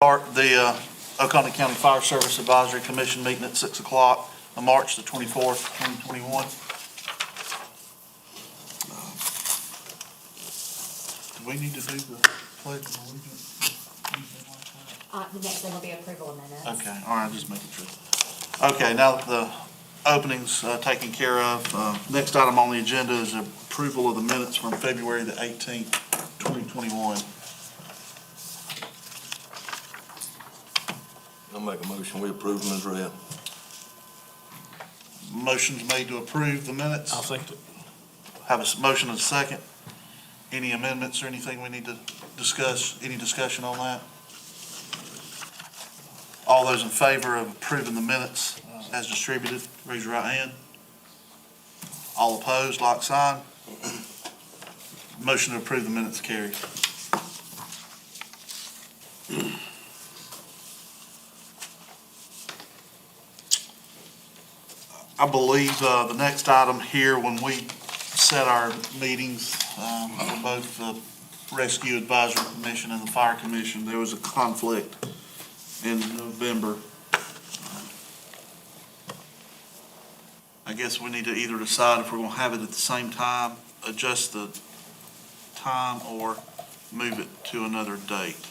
Start the Oconee County Fire Service Advisory Commission meeting at 6 o'clock on March the 24th, 2021. Do we need to do the pledge of allegiance? The next thing will be approval of minutes. Okay, all right, just making sure. Okay, now that the opening's taken care of, next item on the agenda is approval of the minutes from February the 18th, 2021. I'll make a motion, we approve them as read. Motion's made to approve the minutes. I'll second it. Have a motion and a second. Any amendments or anything we need to discuss? Any discussion on that? All those in favor of approving the minutes as distributed, raise your right hand. All opposed, like sign. Motion to approve the minutes carries. I believe the next item here, when we set our meetings for both the Rescue Advisory Commission and the Fire Commission, there was a conflict in November. I guess we need to either decide if we're going to have it at the same time, adjust the time, or move it to another date.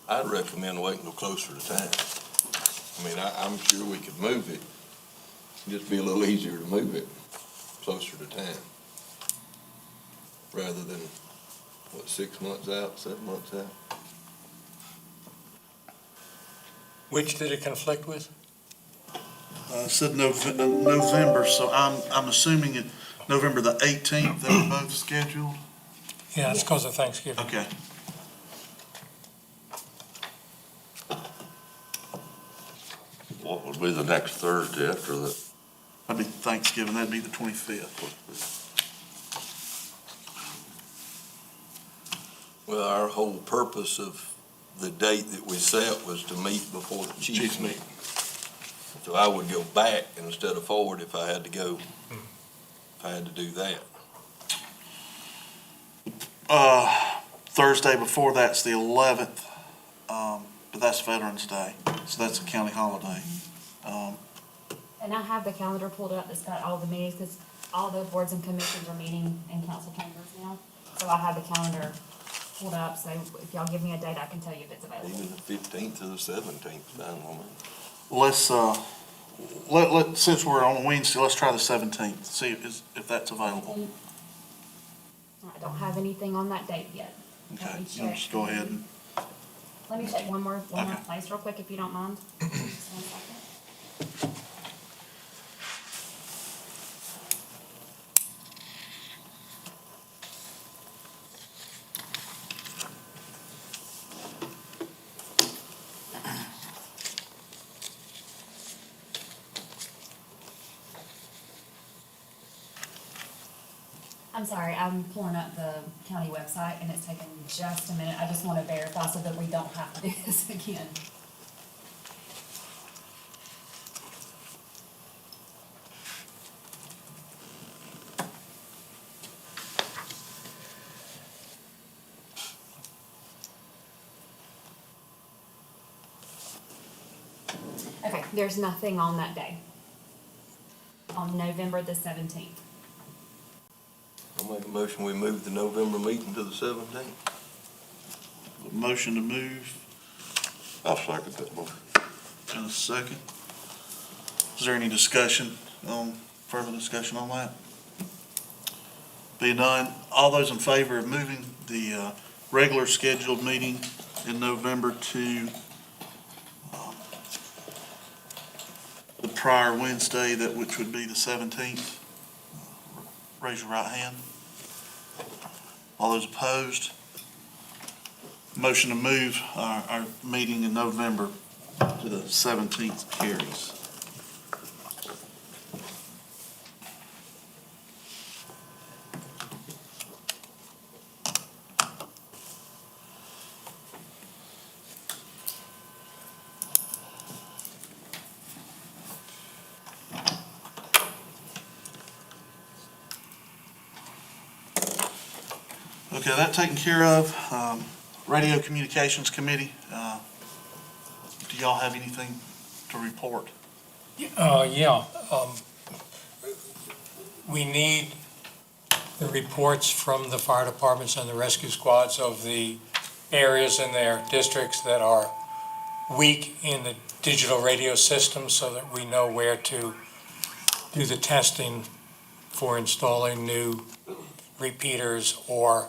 I'd recommend waiting till closer to time. I mean, I'm sure we could move it, just be a little easier to move it closer to time. Rather than, 6 months out, 7 months out? Which did it conflict with? Said November, so I'm assuming it, November the 18th, they were both scheduled? Yeah, it's because of Thanksgiving. Okay. What would be the next Thursday after that? That'd be Thanksgiving, that'd be the 25th. Well, our whole purpose of the date that we set was to meet before the Chiefs meeting. So I would go back instead of forward if I had to go, if I had to do that. Thursday before that's the 11th, but that's Veterans Day, so that's a county holiday. And I have the calendar pulled up that's got all the meetings, because all the boards and commissions are meeting in council chambers now. So I have the calendar pulled up, so if y'all give me a date, I can tell you if it's available. Even the 15th or the 17th, fine with me. Let's, since we're on Wednesday, let's try the 17th, see if that's available. I don't have anything on that date yet. Okay, Let me you check. just go ahead and, Let me check one more Okay. place real quick, if you don't mind. Just 1 second. I'm sorry, I'm pulling up the county website and it's taking just a minute. I just want to verify so that we don't have to do this again. Okay, there's nothing on that day. On November the 17th. I'll make a motion, we move the November meeting to the 17th. motion to move, I'll second that motion. in a second. Is there any discussion, further discussion on that? Being none, all those in favor of moving the regular scheduled meeting in November to the prior Wednesday, which would be the 17th, raise your right hand. All those opposed? Motion to move our meeting in November to the 17th carries. Okay, that taken care of. Radio Communications Committee, do y'all have anything to report? Yeah, we need the reports from the fire departments and the rescue squads of the areas in their districts that are weak in the digital radio system so that we know where to do the testing for installing new repeaters or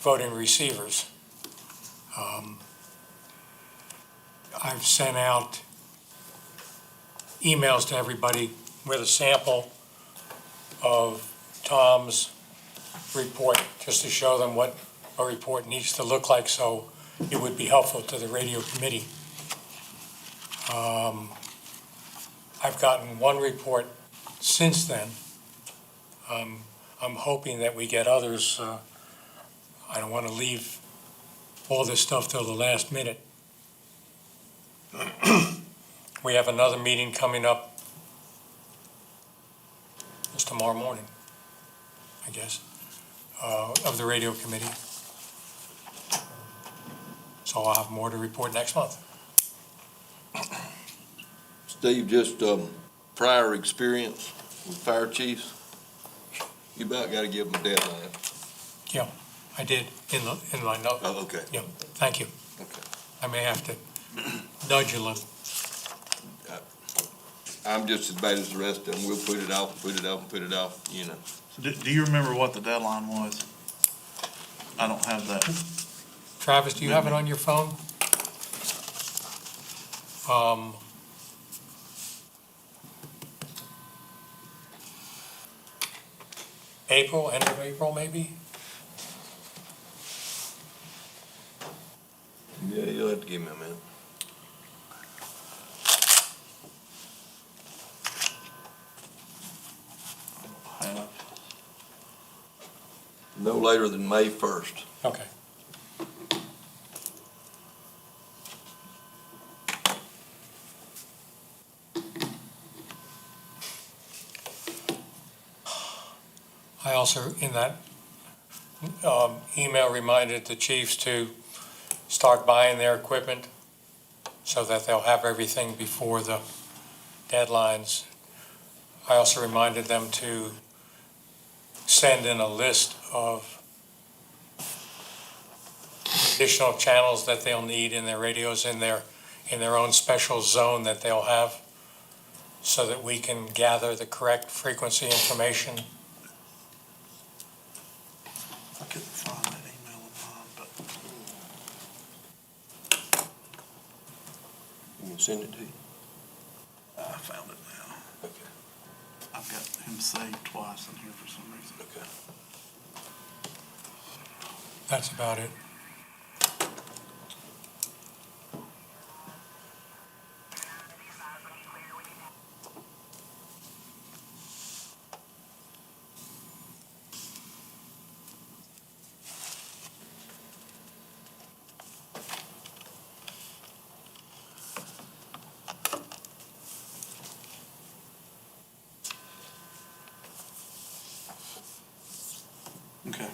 voting receivers. I've sent out emails to everybody with a sample of Tom's report, just to show them what a report needs to look like, so it would be helpful to the radio committee. I've gotten one report since then. I'm hoping that we get others. I don't want to leave all this stuff till the last minute. We have another meeting coming up. It's tomorrow morning, I guess, of the radio committee. So I'll have more to report next month. Steve, just prior experience with fire chiefs, you about got to give them a deadline. Yeah, I did in my note. Oh, okay. Yeah, thank you. Okay. I may have to nudge you a little. I'm just as bad as the rest of them. We'll put it off, put it off, and put it off, you know. So do you remember what the deadline was? I don't have that. Travis, do you have it on your phone? April, end of April, maybe? Yeah, you'll have to give me a minute. No later than May 1st. Okay. I also, in that email, reminded the chiefs to start buying their equipment so that they'll have everything before the deadlines. I also reminded them to send in a list of additional channels that they'll need in their radios in their own special zone that they'll have, so that we can gather the correct frequency information. I couldn't find that email of mine, but You can send it to you? I found it now. Okay. I've got him saved twice in here for some reason. Okay. That's about it. Okay.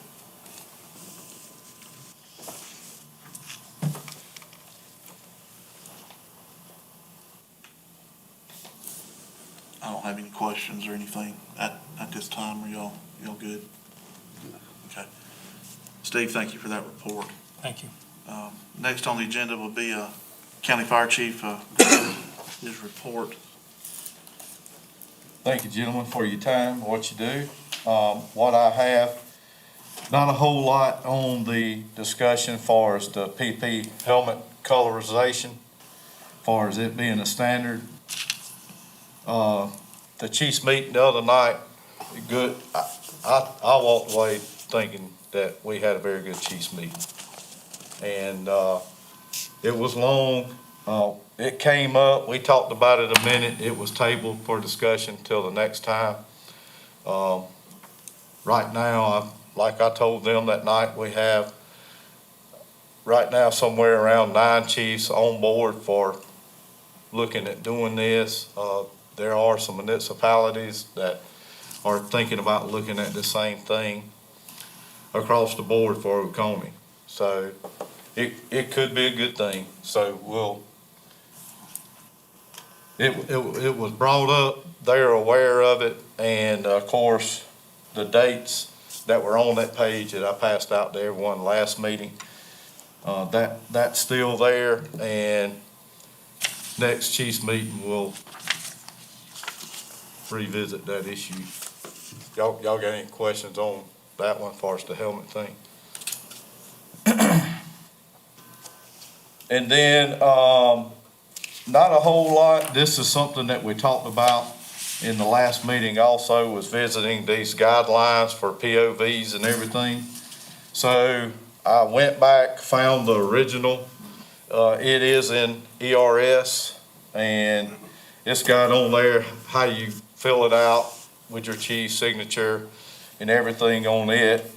I don't have any questions or anything at this time. Are y'all good? Okay. Steve, thank you for that report. Thank you. Next on the agenda will be County Fire Chief, his report. Thank you, gentlemen, for your time, what you do. What I have, not a whole lot on the discussion as far as the PP helmet colorization, as far as it being a standard. The chief's meeting the other night, good. I walked away thinking that we had a very good chief's meeting. And, it was long. It came up, we talked about it a minute, it was tabled for discussion till the next time. Right now, like I told them that night, we have right now somewhere around 9 chiefs on board for looking at doing this. There are some municipalities that are thinking about looking at the same thing. across the board for Oconee. So it could be a good thing. So it was brought up, they're aware of it, and of course, the dates that were on that page that I passed out to everyone last meeting, that's still there, and next chief's meeting, we'll revisit that issue. Y'all got any questions on that one as far as the helmet thing? And then, not a whole lot, this is something that we talked about in the last meeting also, was visiting these guidelines for POVs and everything. So I went back, found the original, it is in ERS, and it's got on there how you fill it out with your chief's signature and everything on it,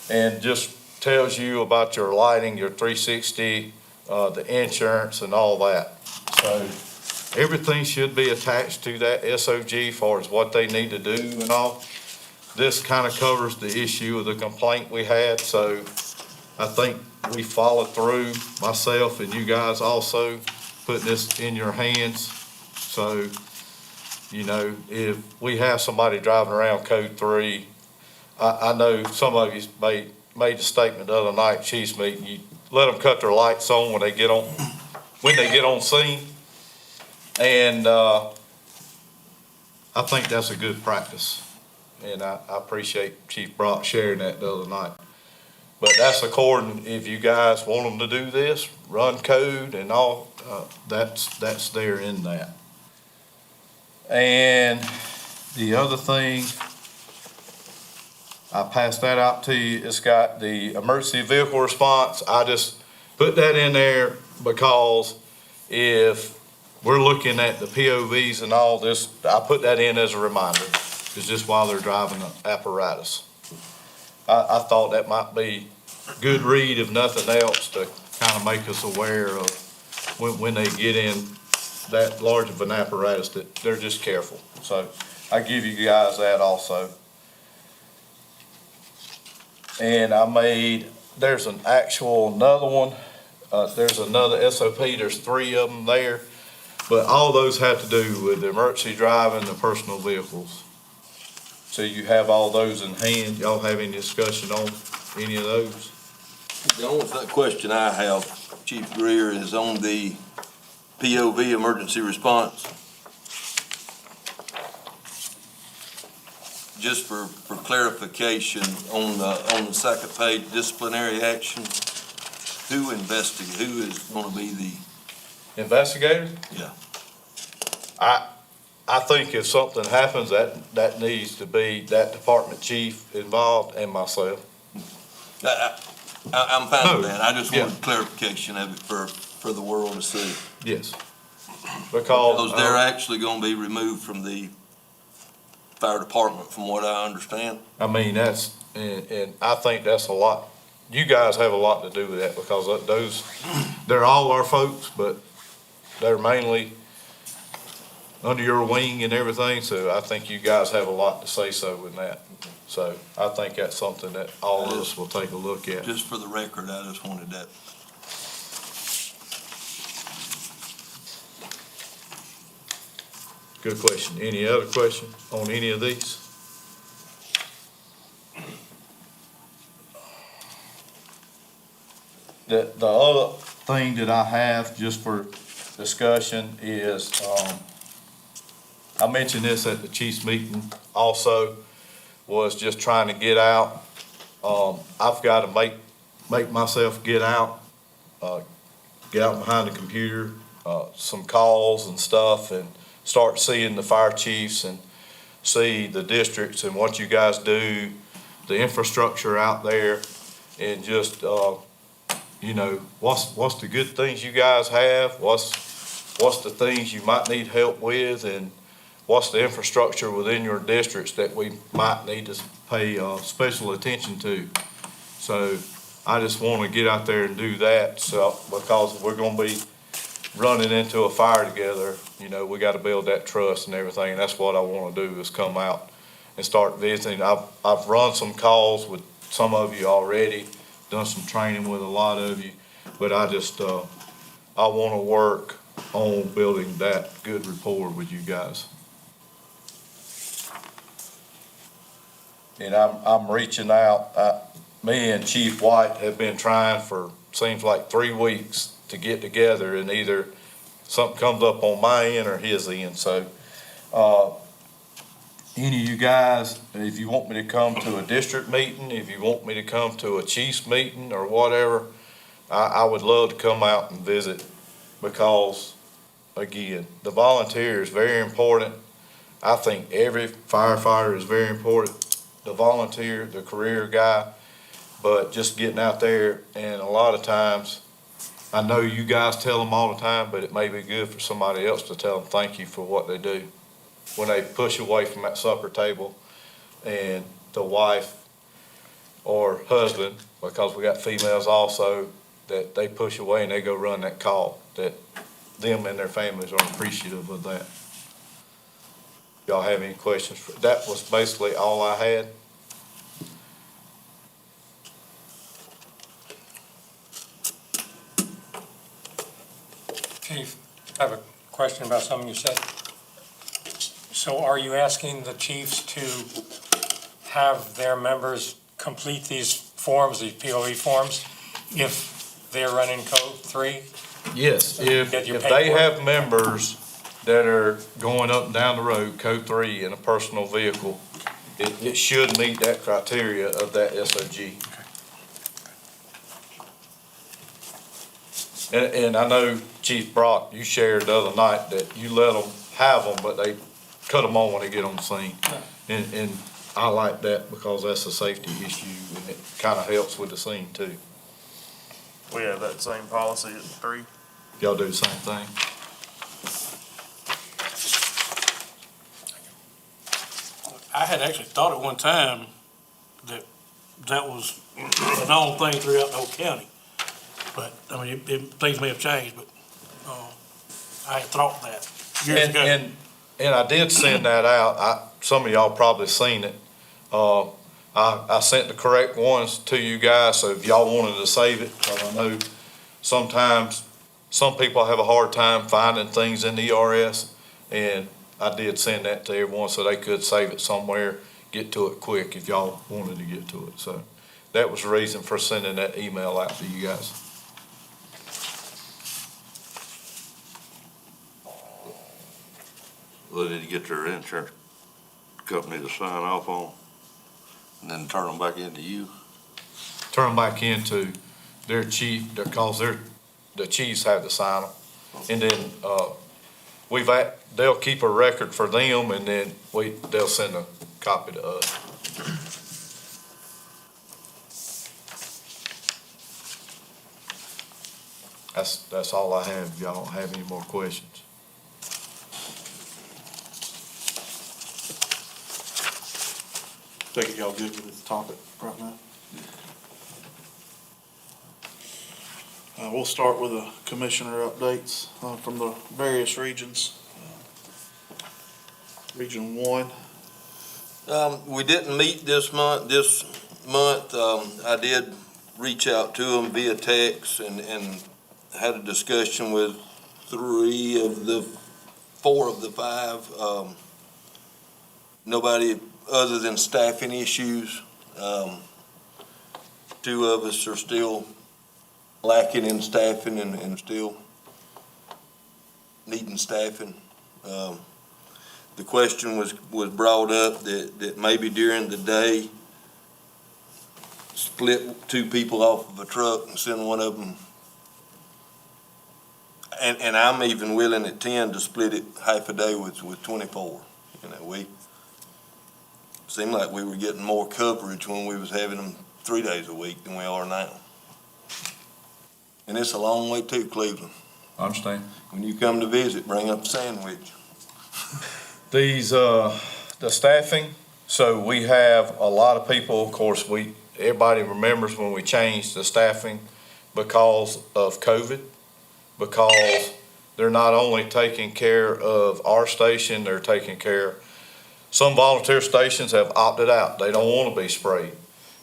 and just tells you about your lighting, your 360, the insurance and all that. So everything should be attached to that SOG as far as what they need to do and all. This kind of covers the issue of the complaint we had, so I think we followed through, myself and you guys also, putting this in your hands. So, you know, if we have somebody driving around code 3, I know some of you made the statement the other night, chief's meeting, you let them cut their lights on when they get on scene. And, I think that's a good practice. And I appreciate Chief Brock sharing that the other night. But that's according, if you guys want them to do this, run code and all, that's there in that. And the other thing, I passed that out to you, it's got the emergency vehicle response. I just put that in there because if we're looking at the POVs and all this, I put that in as a reminder. It's just while they're driving the apparatus. I thought that might be good read, if nothing else, to kind of make us aware of when they get in that large of an apparatus, that they're just careful. So I give you guys that also. And there's another one, there's another SOP, there's 3 of them there. But all those have to do with the emergency driving, the personal vehicles. So you have all those in hand. Y'all have any discussion on any of those? The only question I have, Chief Greer, is on the POV emergency response. Just for clarification, on the second page, disciplinary action, who is gonna be the? Investigator? Yeah. I think if something happens, that needs to be that department chief involved and myself. I'm fine with No, that. I just yeah. wanted clarification of it for the world to see. Yes. Because they're actually gonna be removed from the fire department, from what I understand. I mean, and I think that's a lot. You guys have a lot to do with that because they're all our folks, but they're mainly under your wing and everything, so I think you guys have a lot to say so in that. So I think that's something that all of us will take a look at. Just for the record, I just wanted that. Good question. Any other question on any of these? The other thing that I have just for discussion is, I mentioned this at the chief's meeting also, was just trying to get out. I've got to make myself get out behind the computer, some calls and stuff, and start seeing the fire chiefs and see the districts and what you guys do, the infrastructure out there, and just, you know, what's the good things you guys have, what's the things you might need help with, and what's the infrastructure within your districts that we might need to pay special attention to. So I just want to get out there and do that, so because we're going to be running into a fire together, you know, we got to build that trust and everything. And that's what I want to do, is come out and start visiting. I've run some calls with some of you already, done some training with a lot of you, but I just, I want to work on building that good rapport with you guys. And I'm reaching out, me and Chief White have been trying for, seems like 3 weeks to get together, and either something comes up on my end or his end, so, any of you guys, if you want me to come to a district meeting, if you want me to come to a chief's meeting or whatever, I would love to come out and visit, because, again, the volunteer is very important. I think every firefighter is very important, the volunteer, the career guy, but just getting out there, and a lot of times, I know you guys tell them all the time, but it may be good for somebody else to tell them thank you for what they do. When they push away from that supper table, and the wife or husband, because we got females also, that they push away and they go run that call, that them and their families are appreciative of that. Y'all have any questions? That was basically all I had. Chief, I have a question about something you said. So are you asking the chiefs to have their members complete these forms, these POE forms, if they're running code 3? Yes, That you if pay they for? have members that are going up and down the road, code 3 in a personal vehicle, it should meet that criteria of that SOG. And I know Chief Brock, you shared the other night that you let them have them, but they cut them on when they get on the scene. And I like that, because that's a safety issue, and it kind of helps with the scene too. We have that same policy at 3. Y'all do the same thing? I had actually thought at one time that that was a known thing throughout the whole county. But, I mean, things may have changed, but, I had thought that years ago. And I did send that out. Some of y'all probably seen it. I sent the correct ones to you guys, so if y'all wanted to save it, because I know sometimes some people have a hard time finding things in the ERS, and I did send that to everyone so they could save it somewhere, get to it quick if y'all wanted to get to it. So that was the reason for sending that email out to you guys. Well, did you get their insurance company to sign off on, and then turn them back into you? Turn them back into their chief, because the chiefs have to sign them. And then, they'll keep a record for them, and then they'll send a copy to us. That's all I have. If y'all don't have any more questions. Take it y'all good with this topic right now? We'll start with the commissioner updates from the various regions. Region 1. We didn't meet this month. I did reach out to them via text and had a discussion with 3 of the 4 of the 5. Nobody other than staffing issues. 2 of us are still lacking in staffing and still needing staffing. The question was brought up that maybe during the day, split 2 people off of a truck and send one of them. And I'm even willing at 10 to split it half a day with 24. We seemed like we were getting more coverage when we was having them 3 days a week than we are now. And it's a long way to Cleveland. I understand. When you come to visit, bring up a sandwich. The staffing, so we have a lot of people, of course, everybody remembers when we changed the staffing because of COVID, because they're not only taking care of our station, they're taking care, some volunteer stations have opted out. They don't want to be sprayed.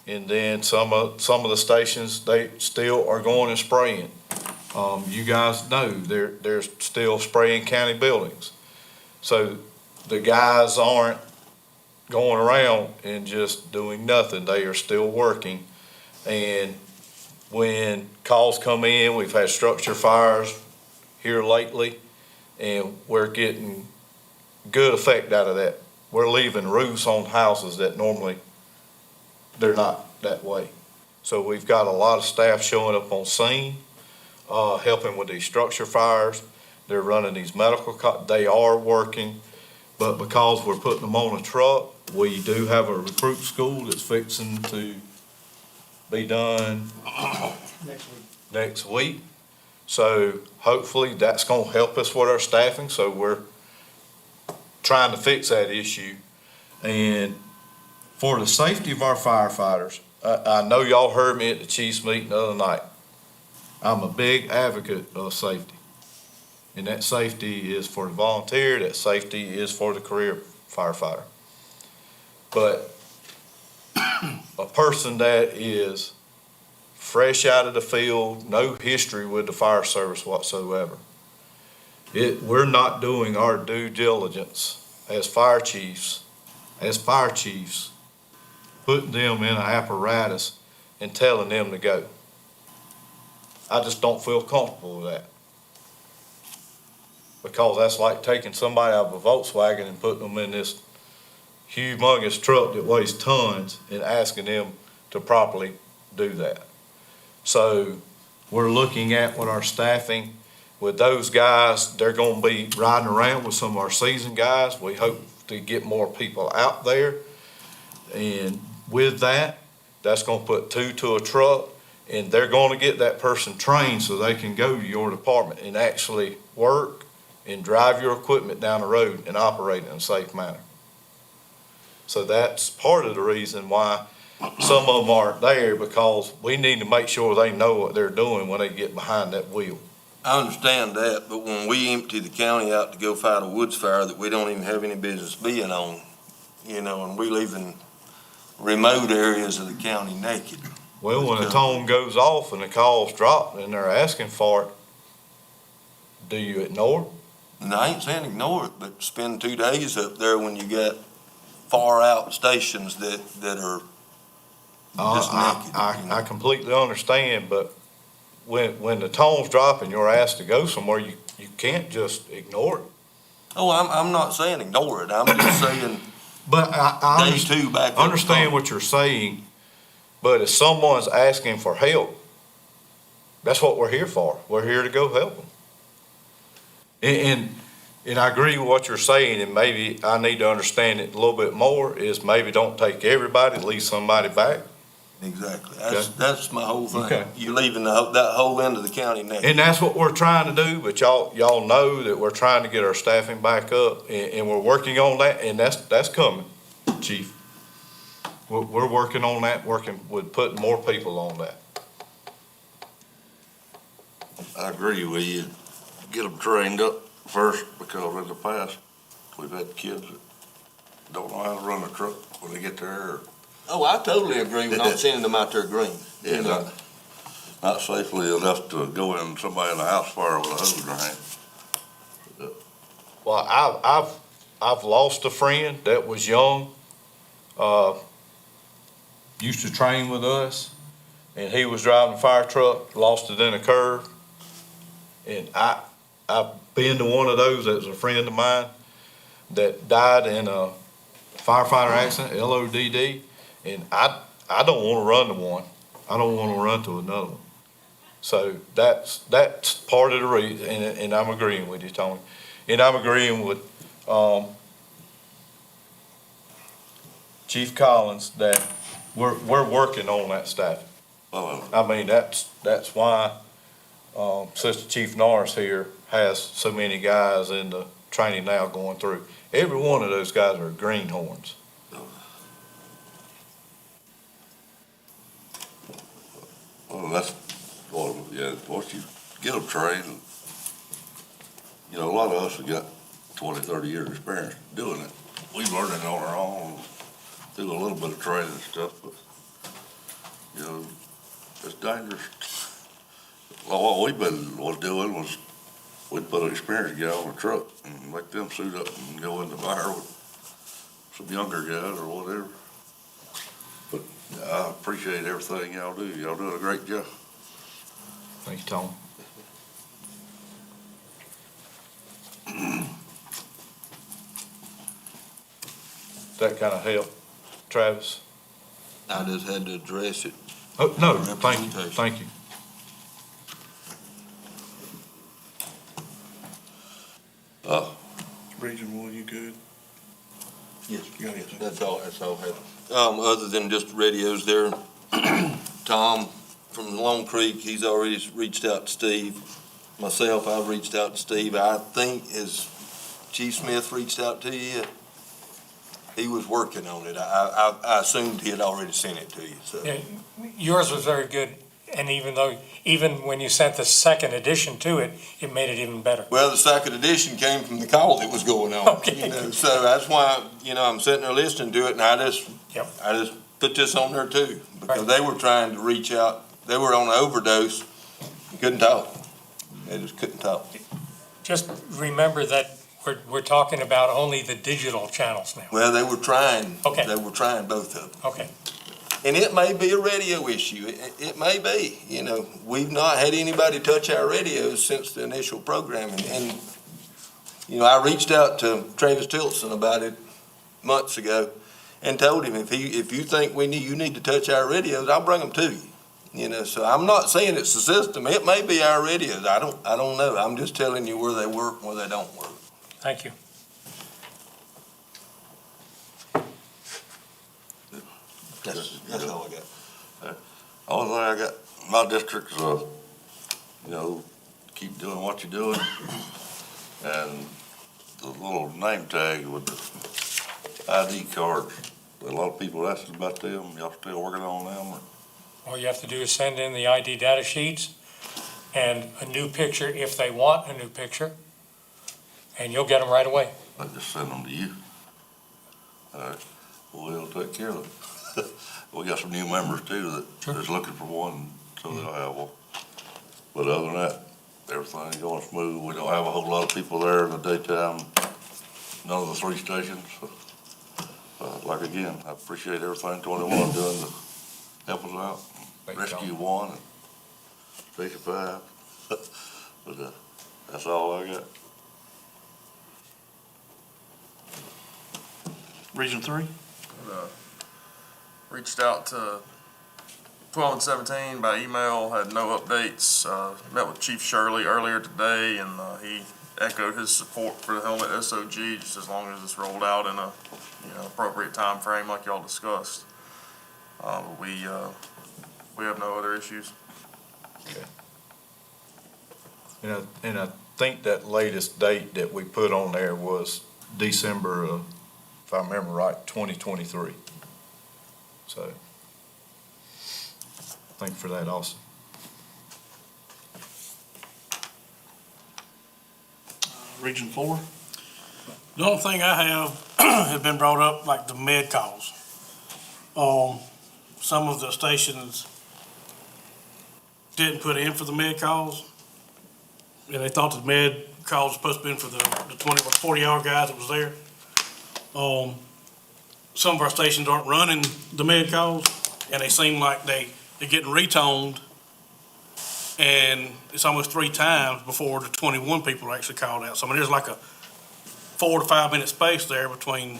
And then some of the stations, they still are going and spraying. You guys know, they're still spraying county buildings. So the guys aren't going around and just doing nothing. They are still working. And when calls come in, we've had structure fires here lately, and we're getting good effect out of that. We're leaving roofs on houses that normally they're not that way. So we've got a lot of staff showing up on scene, helping with these structure fires. They're running these they are working, but because we're putting them on a truck, we do have a recruit school that's fixing to be done next week. So hopefully that's gonna help us with our staffing, so we're trying to fix that issue. And for the safety of our firefighters, I know y'all heard me at the chief's meeting the other night. I'm a big advocate of safety. And that safety is for the volunteer, that safety is for the career firefighter. But a person that is fresh out of the field, no history with the fire service whatsoever, we're not doing our due diligence as fire chiefs, putting them in an apparatus and telling them to go. I just don't feel comfortable with that. Because that's like taking somebody out of a Volkswagen and putting them in this humongous truck that weighs tons and asking them to properly do that. So we're looking at with our staffing, with those guys, they're gonna be riding around with some of our seasoned guys. We hope to get more people out there. And with that, that's gonna put 2 to a truck, and they're gonna get that person trained so they can go to your department and actually work and drive your equipment down the road and operate in a safe manner. So that's part of the reason why some of them aren't there, because we need to make sure they know what they're doing when they get behind that wheel. I understand that, but when we empty the county out to go fight a woods fire that we don't even have any business being on, and we live in remote areas of the county naked. Well, when the tone goes off and the calls drop and they're asking for it, do you ignore it? And I ain't saying ignore it, but spend 2 days up there when you got far out stations that are just naked. I completely understand, but when the tone's dropping, you're asked to go somewhere, you can't just ignore it. Oh, I'm not saying ignore it, I'm just saying But I day 2 back up. understand what you're saying, but if someone's asking for help, that's what we're here for. We're here to go help them. And I agree with what you're saying, and maybe I need to understand it a little bit more, is maybe don't take everybody, leave somebody back. Exactly, Okay. that's my whole thing. Okay. You're leaving that whole end of the county naked. And that's what we're trying to do, but y'all know that we're trying to get our staffing back up, and we're working on that, and that's coming, Chief. We're working on that, working with putting more people on that. I agree with you. Get them trained up first, because in the past, we've had kids that don't know how to run a truck when they get there. Oh, I totally agree with not sending them out there green. Yeah, not safely enough to go in somebody in a house fire with a hose in their hand. Well, I've lost a friend that was young, used to train with us, and he was driving a fire truck, lost it in a curve. And I've been to one of those. That was a friend of mine that died in a firefighter accident, LODD, and I don't want to run to one. I don't want to run to another one. So that's part of the reason, and I'm agreeing with you, Tony. And I'm agreeing with Chief Collins that we're working on that staff. Well, I mean, that's why Sister Chief Norris here has so many guys in the training now going through. Every one of those guys are greenhorns. well, that's, well, yeah, once you get them trained, a lot of us have got 20, 30 years experience doing it. We've learned it on our own through a little bit of training and stuff, but you know, it's dangerous. Well, what was doing was, we'd put an experienced guy on a truck and make them suit up and go in the fire with some younger guys or whatever. But I appreciate everything y'all do. Y'all doing a great job. Thank you, Tom. That kind of help, Travis? I just had to address it. Oh, no, thank you, thank you. Region one, you good? Yes. You got anything? That's all I had. Other than just radios there, Tom from Long Creek, he's already reached out to Steve. Myself, I've reached out to Steve. I think, has Chief Smith reached out to you yet? He was working on it. I assumed he had already sent it to you, so. Yeah, yours was very good, and even when you sent the second edition to it, it made it even better. Well, the second edition came from the call that was going on. Okay. You know, so that's why, I'm sitting there listening to it, and I just Yep. put this on there too, because Right. they were trying to reach out. They were on an overdose, couldn't talk. They just couldn't talk. Just remember that we're talking about only the digital channels now. Well, they were trying. Okay. They were trying both of them. Okay, And it may be a radio issue. It may be, we've not had anybody touch our radios since the initial programming. And, I reached out to Travis Tilson about it months ago and told him, if you think you need to touch our radios, I'll bring them to you. So I'm not saying it's the system. It may be our radios. I don't know. I'm just telling you where they work and where they don't work. thank you. That's all I got. Only thing I got, my district's, keep doing what you're doing. And the little name tag with the ID cards, a lot of people asking about them. Y'all still working on them? Or- All you have to do is send in the ID data sheets and a new picture if they want a new picture, and you'll get them right away. I just send them to you. All right, we'll take care of it. We got some new members too that is looking for one, so they'll have one. But other than that, everything's going smooth. We don't have a whole lot of people there in the daytime, none of the 3 stations. Like again, I appreciate everything 21 doing to help us out. Thank you, Tom. Rescue 1 and Station 5. But that's all I got. Region three? Reached out to 12 and 17 by email, had no updates. Met with Chief Shirley earlier today, and he echoed his support for the helmet SOG, just as long as it's rolled out in a appropriate time frame like y'all discussed. We have no other issues. And I think that latest date that we put on there was December of, if I remember right, 2023. So, thank you for that also. Region four? The only thing I have has been brought up, like the med calls. Some of the stations didn't put in for the med calls. And they thought the med calls were supposed to be in for the 40-hour guys that was there. Some of our stations aren't running the med calls, and they seem like they're getting retoned. And it's almost 3 times before the 21 people are actually called out. So I mean, there's like a 4 to 5 minute space there between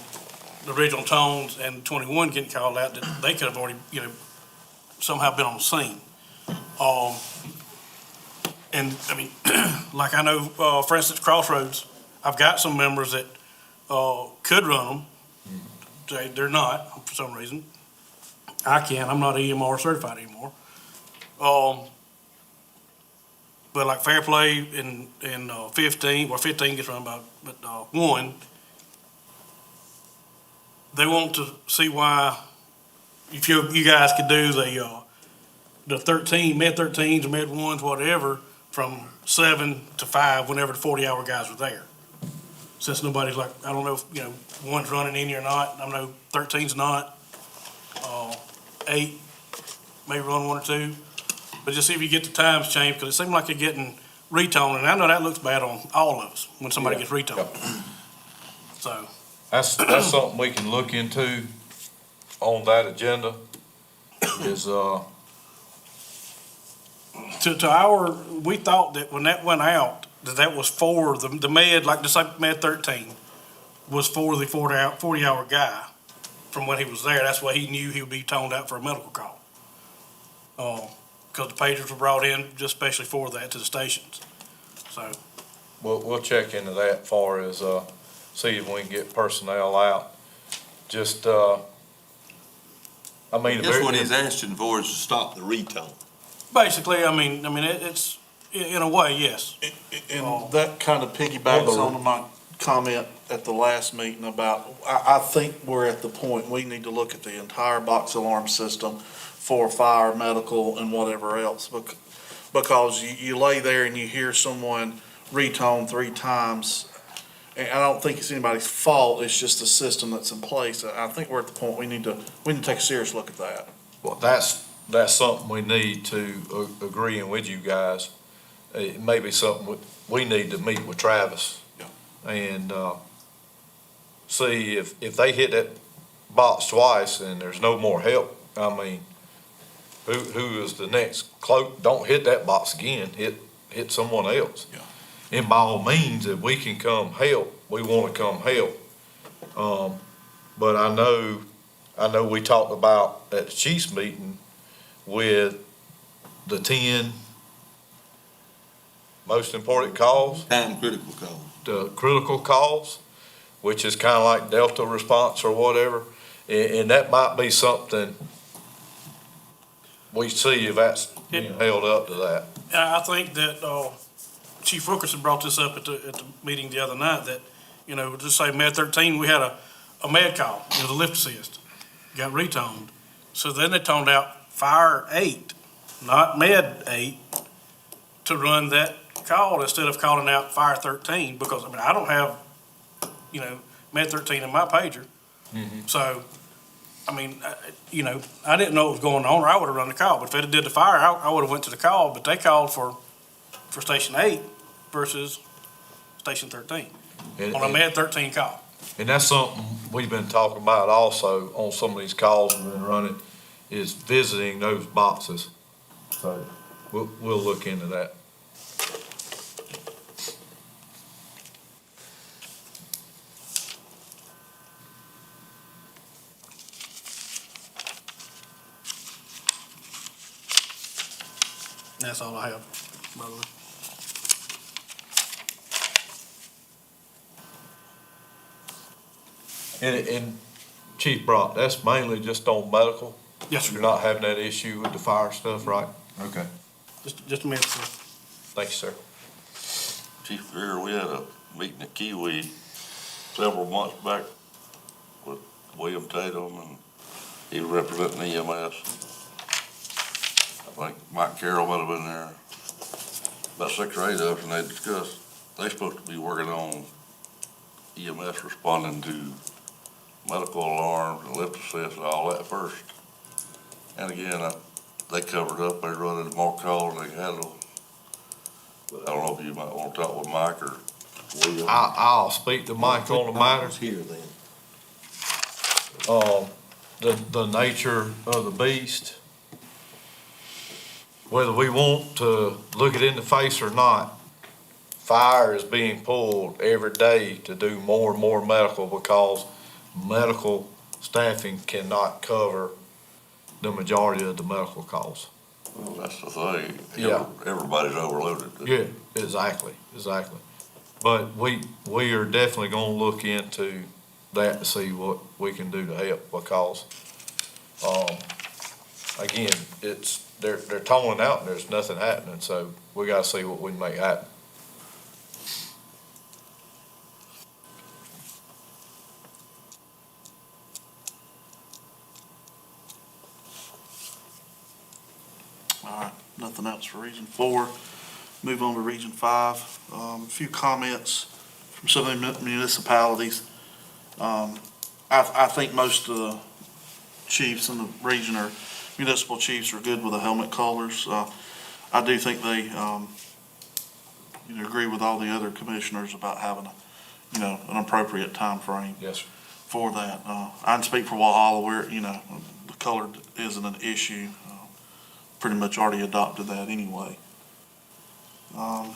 the original tones and 21 getting called out that they could have already, somehow been on the scene. And I mean, like I know, for instance, Crossroads, I've got some members that could run them. They're not for some reason. I can. I'm not EMR certified anymore. But like Fair Play in 15, 15 gets run by, but 1, they want to see why, if you guys could do the 13, Med 13s or Med 1s, whatever, from 7 to 5 whenever the 40-hour guys are there. Since nobody's like, I don't know if, 1's running any or not. I know 13's not. 8 maybe run one or two. But just see if you get the times changed, because it seems like you're getting retoned, and I know that looks bad on all of us when somebody Yeah. gets retoned. So, That's something we can look into on that agenda is, we thought that when that went out, that was for the med, like just like Med 13, was for the 40-hour guy from when he was there. That's why he knew he would be toned out for a medical call. Because the pagers were brought in just especially for that to the stations. So, we'll check into that far as, see if we can get personnel out. Just, I mean. That's what he's asking for, is to stop the retone. basically, it's, in a way, yes. And that kind of piggybacks on my comment at the last meeting about, I think we're at the point, we need to look at the entire box alarm system for fire, medical, and whatever else. Because you lay there and you hear someone retone 3 times, and I don't think it's anybody's fault, it's just the system that's in place. I think we're at the point we need to take a serious look at that. Well, that's something we need to agreeing with you guys. It may be something we need to meet with Travis. Yeah. And, see if they hit that box twice and there's no more help. I mean, who is the next cloak? Don't hit that box again, hit someone else. Yeah. And by all means, if we can come help, we wanna come help. But I know we talked about at the Chiefs meeting with the 10 most important calls, Time critical call. the critical calls, which is kinda like Delta response or whatever. And that might be something we see if that's being held up to that. And I think that, Chief Wilkerson brought this up at the meeting the other night, that, just say Med 13, we had a med call, the lift assist, got retoned. So then they toned out Fire 8, not Med 8, to run that call instead of calling out Fire 13, because, I don't have, Med 13 in my pager. So, I didn't know what was going on, or I would have run the call. But if they'd have did the fire, I would have went to the call, but they called for Station 8 versus Station 13 on a Med 13 call. And that's something we've been talking about also on some of these calls we've been running, is visiting those boxes. So we'll look into that. That's all I have, by the way. And Chief Brock, that's mainly just on medical? Yes, sir. You're not having that issue with the fire stuff, right? Okay. Just a minute, sir. Thank you, sir. Chief Greer, we had a meeting at Kiwi several months back with William Tatum, and he was representing EMS. I think Mike Carroll might have been there, about 6 or 8 of us, and they discussed, they're supposed to be working on EMS responding to medical alarms and lift assist and all that first. And again, they covered up, they run into more calls than they can handle. But I don't know if you might want to talk with Mike or William. I'll speak to Mike on the matter. Here then. The nature of the beast, whether we want to look it in the face or not, fire is being pulled every day to do more and more medical because medical staffing cannot cover the majority of the medical calls. Well, that's the thing. Yeah. Everybody's overloaded. Yeah, exactly. But we are definitely gonna look into that to see what we can do to help because, again, they're toning out and there's nothing happening, so we gotta see what we can make happen. All right, nothing else for Region 4. Move on to Region 5. A few comments from some of the municipalities. I think most of the chiefs in the region are municipal chiefs are good with the helmet colors. I do think they, agree with all the other commissioners about having an appropriate time frame Yes, sir. for that. I can speak for Walhalla where, the color isn't an issue. Pretty much already adopted that anyway. And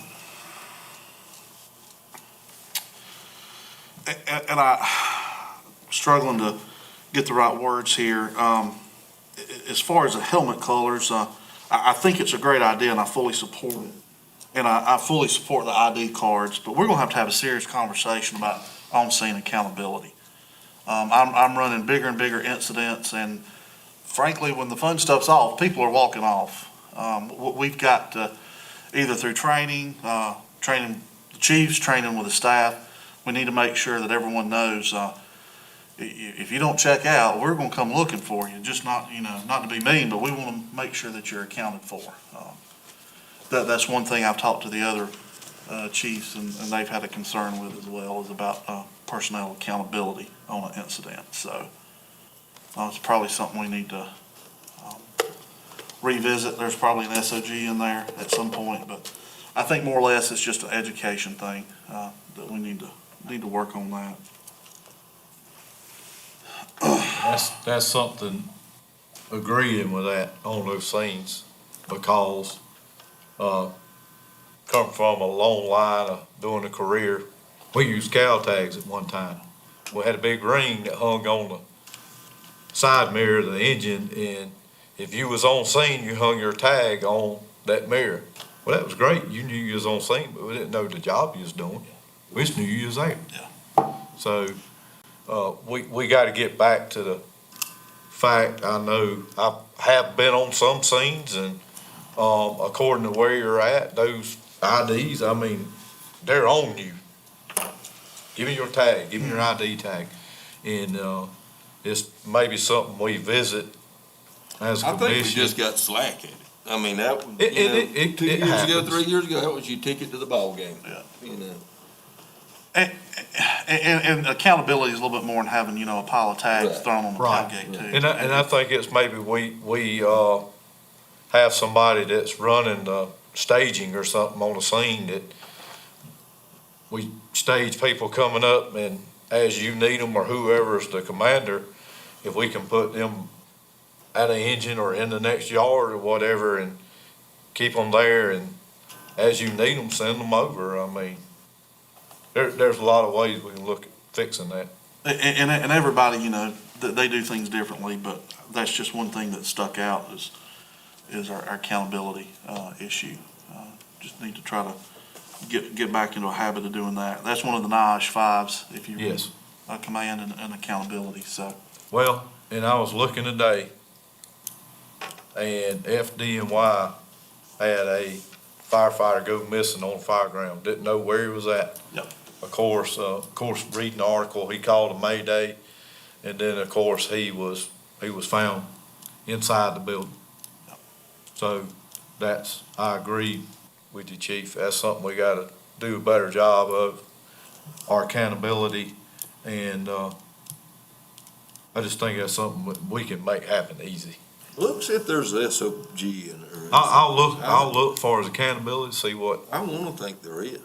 struggling to get the right words here. As far as the helmet colors, I think it's a great idea and I fully support it. And I fully support the ID cards, but we're gonna have a serious conversation about on-scene accountability. I'm running bigger and bigger incidents, and frankly, when the fun stuff's off, people are walking off. We've got to, either through training, training the chiefs, training with the staff, we need to make sure that everyone knows, if you don't check out, we're gonna come looking for you, just not, not to be mean, but we wanna make sure that you're accounted for. That's one thing I've talked to the other chiefs, and they've had a concern with as well, is about personnel accountability on an incident. So it's probably something we need to revisit. There's probably an SOG in there at some point, but I think more or less it's just an education thing that we need to work on that. That's something, agreeing with that on those scenes, because, come from a long line of doing a career, we used cow tags at one time. We had a big ring that hung on the side mirror of the engine, and if you was on scene, you hung your tag on that mirror. Well, that was great, you knew you was on scene, but we didn't know the job you was doing. We just knew you was there. Yeah. So, we gotta get back to the fact, I know, I have been on some scenes, and, according to where you're at, those IDs, I mean, they're on you. Give me your tag, give me your ID tag, and, it's maybe something we visit as a I think we commission. just got slack at it. I mean, that was, It 2 years ago, happens. 3 years ago, that was your ticket to the ball game. Yeah. You know. And accountability is a little bit more than having, a pile of tags Right. thrown on the Right. tailgate too. And I think it's maybe we have somebody that's running the staging or something on the scene, that we stage people coming up, and as you need them, or whoever's the commander, if we can put them at an engine or in the next yard or whatever, and keep them there, and as you need them, send them over. I mean, there's a lot of ways we can look at fixing that. And everybody, they do things differently, but that's just one thing that stuck out is our accountability issue. Just need to try to get back into a habit of doing that. That's one of the NIOSH fives, if you Yes. command and accountability. So Well, and I was looking today, and FDNY had a firefighter go missing on the fire ground, didn't know where he was at. Yep. Of course, reading the article, he called a Mayday, and then, of course, he was found inside the building. Yep. So I agree with you, Chief, that's something we gotta do a better job of, our accountability, and, I just think that's something we can make happen easy. Look, see if there's a SOG in there. I'll look for his accountability, see what, I wanna think there is.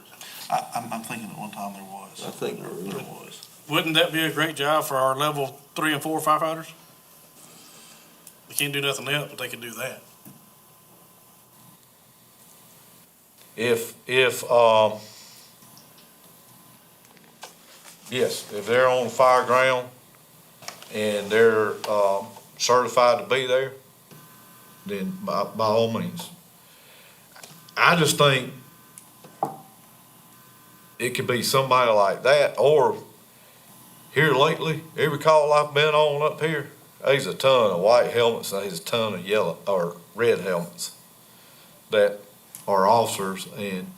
I'm thinking at one time there was. I think there really was. Wouldn't that be a great job for our level 3 and 4 firefighters? They can't do nothing else, but they can do that. if, yes, if they're on the fire ground and they're, certified to be there, then by all means. I just think it could be somebody like that, or here lately, every call I've been on up here, there's a ton of white helmets, and there's a ton of yellow, or red helmets that are officers, and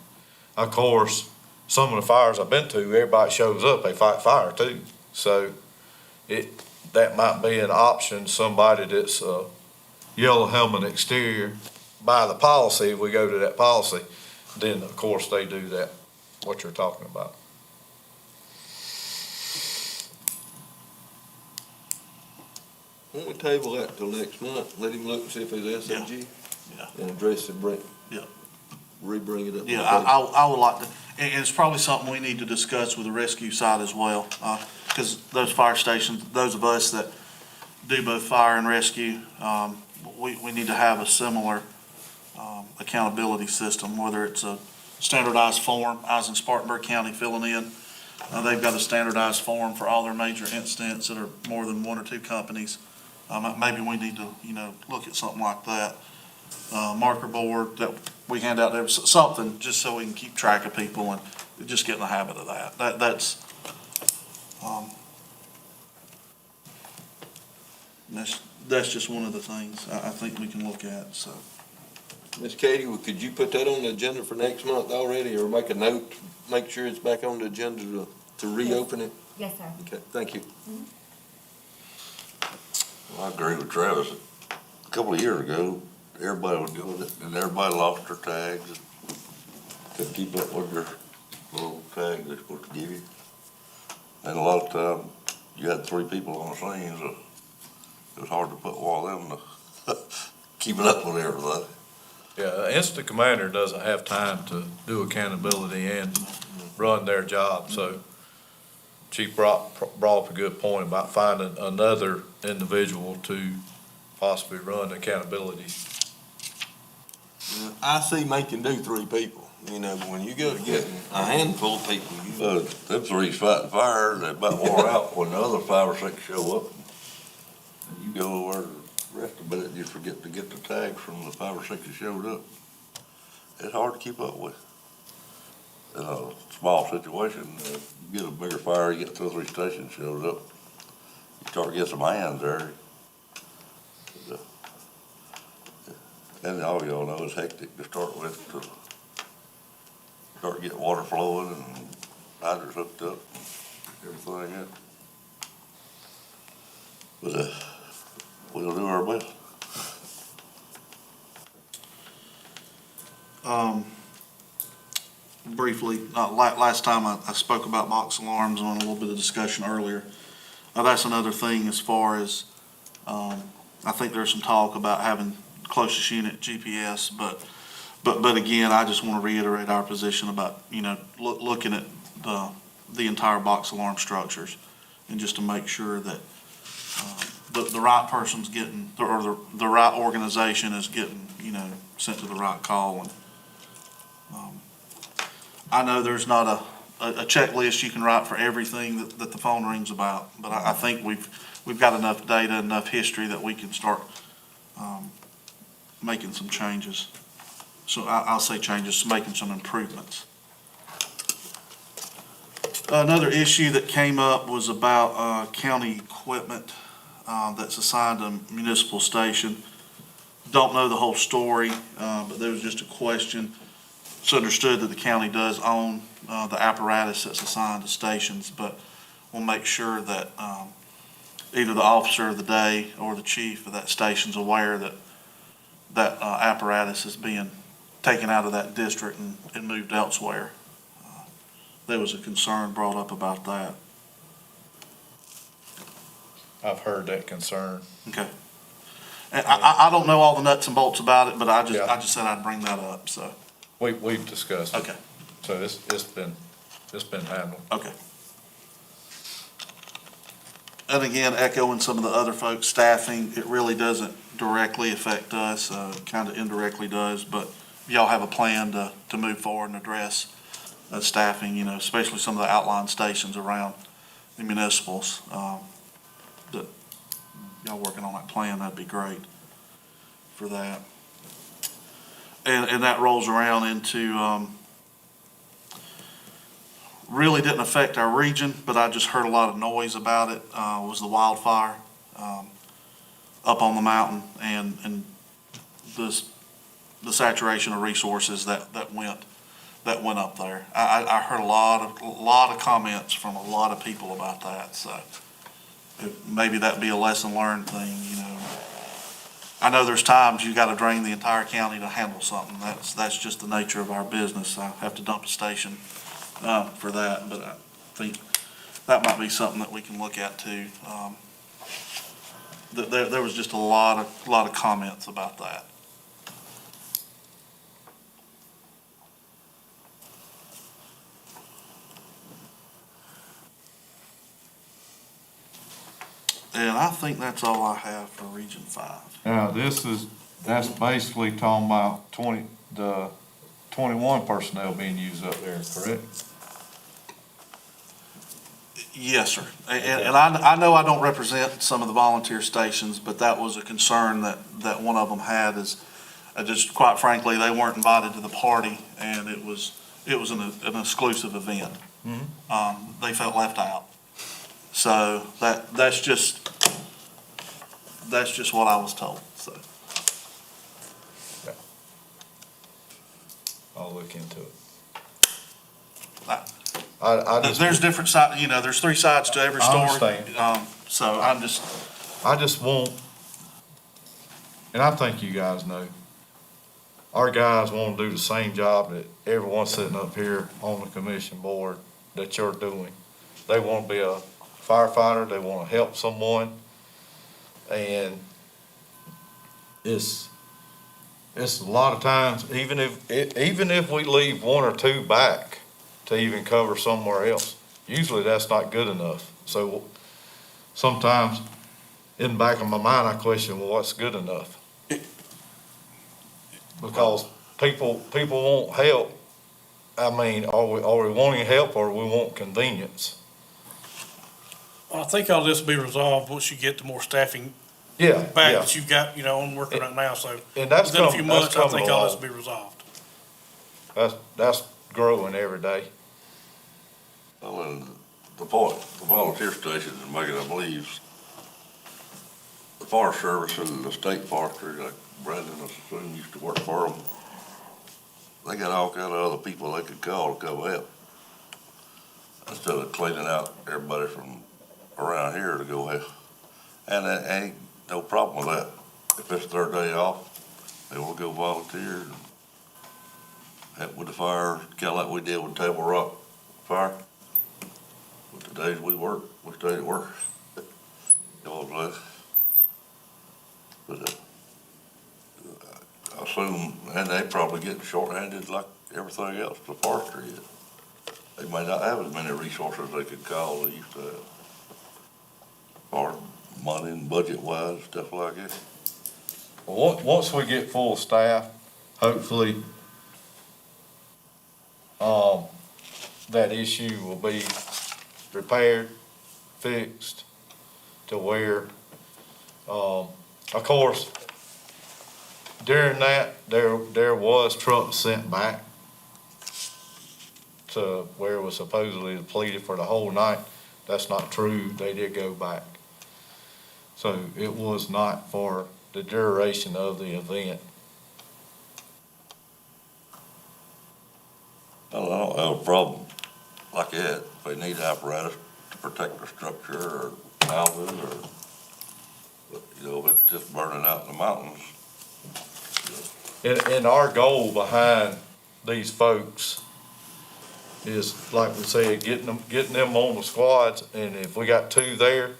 of course, some of the fires I've been to, everybody shows up, they fight fire too. So that might be an option, somebody that's a yellow helmet exterior, by the policy, if we go to that policy, then of course they do that, what you're talking about. why don't we table that till next month, let him look and see if it's SOG? Yeah. And address it, Yeah. re-bring it up. Yeah, I would like to, and it's probably something we need to discuss with the rescue side as well, because those fire stations, those of us that do both fire and rescue, we need to have a similar accountability system, whether it's a standardized form. I was in Spartanburg County filling in. They've got a standardized form for all their major incidents that are more than one or two companies. Maybe we need to, look at something like that. Marker board that we hand out there, something, just so we can keep track of people and just get in the habit of that. That's just one of the things I think we can look at, so. Miss Katie, could you put that on the agenda for next month already, or make a note, make sure it's back on the agenda to reopen it? Yes, sir. Okay, thank you. Well, I agree with Travis. A couple of years ago, everybody was doing it, and everybody lost their tags, and couldn't keep up with their little tag they're supposed to give you. And a lot of time, you had 3 people on the scene, so it was hard to put one of them to keeping up with everything. Yeah, an instant commander doesn't have time to do accountability and run their job, so Chief brought up a good point about finding another individual to possibly run accountability. I see make him do 3 people, but when you go to getting a handful of people, Them 3's fighting fire, they about wore out when the other 5 or 6 show up. And you go over the rest of it, you forget to get the tags from the 5 or 6 that showed up. It's hard to keep up with. In a small situation, you get a bigger fire, you get 2 or 3 stations shows up, you start to get some hands there. And all y'all know it's hectic to start with, to start getting water flowing and hydrants hooked up, everything else. But, we'll do our best. Briefly, last time I spoke about box alarms on a little bit of discussion earlier. That's another thing as far as, I think there's some talk about having closest unit GPS, but again, I just want to reiterate our position about, looking at the entire box alarm structures, and just to make sure that the right person's getting, or the right organization is getting, sent to the right call. And I know there's not a checklist you can write for everything that the phone rings about, but I think we've got enough data, enough history that we can start making some changes. So I'll say changes, making some improvements. Another issue that came up was about county equipment that's assigned to municipal station. Don't know the whole story, but there was just a question. It's understood that the county does own the apparatus that's assigned to stations, but we'll make sure that either the officer of the day or the chief of that station's aware that apparatus is being taken out of that district and moved elsewhere. There was a concern brought up about that. I've heard that concern. Okay. And I don't know all the nuts and bolts about it, but I Yeah. just said I'd bring that up, so, We've discussed it. okay, So it's been handled. okay. And again, echoing some of the other folks, staffing, it really doesn't directly affect us, kind of indirectly does, but y'all have a plan to move forward and address staffing, especially some of the outlying stations around the municipals. That y'all working on that plan, that'd be great for that. And that rolls around into, really didn't affect our region, but I just heard a lot of noise about it, was the wildfire, up on the mountain, and the saturation of resources that went up there. I heard a lot of comments from a lot of people about that, so maybe that'd be a lesson learned thing, I know there's times you gotta drain the entire county to handle something. That's just the nature of our business. I have to dump a station for that, but I think that might be something that we can look at too. there was just a lot of comments about that. And I think that's all I have for Region 5. Now, that's basically talking about the 21 personnel being used up there, correct? Yes, sir. And I know I don't represent some of the volunteer stations, but that was a concern that one of them had is, just quite frankly, they weren't invited to the party, and it was an exclusive event. They felt left out. So that's just what I was told, so. I'll look into it. I- I just. There's different sides, there's three sides to every story. I understand. So I'm just, I just want, and I think you guys know, our guys want to do the same job that everyone sitting up here on the commission board that you're doing. They want to be a firefighter, they want to help someone, and it's a lot of times, even if we leave one or two back to even cover somewhere else, usually that's not good enough. So sometimes, in the back of my mind, I question, well, what's good enough? Because people won't help. I mean, are we wanting help or we want convenience? I think all this will be resolved once you get the more staffing Yeah, back yeah. that you've got, on working right now, so And that's within a few coming, that's months, I coming think all this along. will be resolved. That's growing every day. Well, and the volunteer station is making, I believe, the Forest Service and the state forestry, like Brandon, I assume, used to work for them. They got all kind of other people they could call to come help. Instead of cleaning out everybody from around here to go help. And there ain't no problem with that. If it's their day off, they will go volunteer and help with the fire, kind of like we did with Table Rock Fire. With the days we work, we stayed at work. God bless. But I assume, and they probably get shorthanded like everything else, the forestry is. They may not have as many resources they could call they used to have. Or money and budget wise, stuff like that. Well, once we get full staff, hopefully, that issue will be repaired, fixed, to where, of course, during that, there was trucks sent back to where it was supposedly depleted for the whole night. That's not true. They did go back. So it was not for the duration of the event. Well, I don't have a problem like that. If they need apparatus to protect the structure or houses or, but, if it's just burning out in the mountains. And our goal behind these folks is, like we said, getting them on the squads, and if we got two there,